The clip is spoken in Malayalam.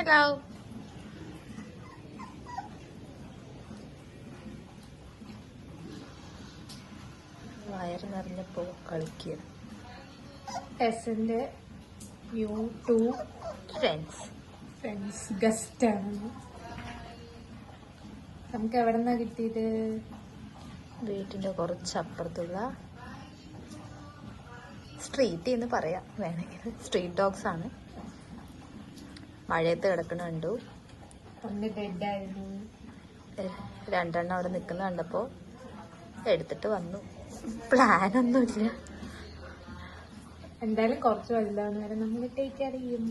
ഹലോ. വയറ് നിറഞ്ഞപ്പോ കളിക്കുക. ടെസ്സിന്റെ ന്യൂ ടു ഫ്രണ്ട്സ് ഗസ്റ്റ് ആണ്. നമുക്ക് എവിടെ നിന്നാ കിട്ടിയത്? വീട്ടിന്റെ കുറച്ചപ്പുറത്തുള്ള സ്ട്രീറ്റ് എന്ന് പറയാം വേണമെങ്കിൽ. സ്ട്രീറ്റ് ഡോഗ്സ് ആണ്. മഴയത്ത് കിടക്കണ കണ്ടു. ഒന്ന് ഡെഡായിരുന്നു. 2 എണ്ണം അവിടെ നിൽക്കുന്ന കണ്ടപ്പോ എടുത്തിട്ട് വന്നു. പ്ലാനൊന്നുമില്ല. എന്തായാലും കുറച്ച് വലുതാവുന്ന വരെ നമ്മൾ ടേക്ക് കെയർ ചെയ്യും.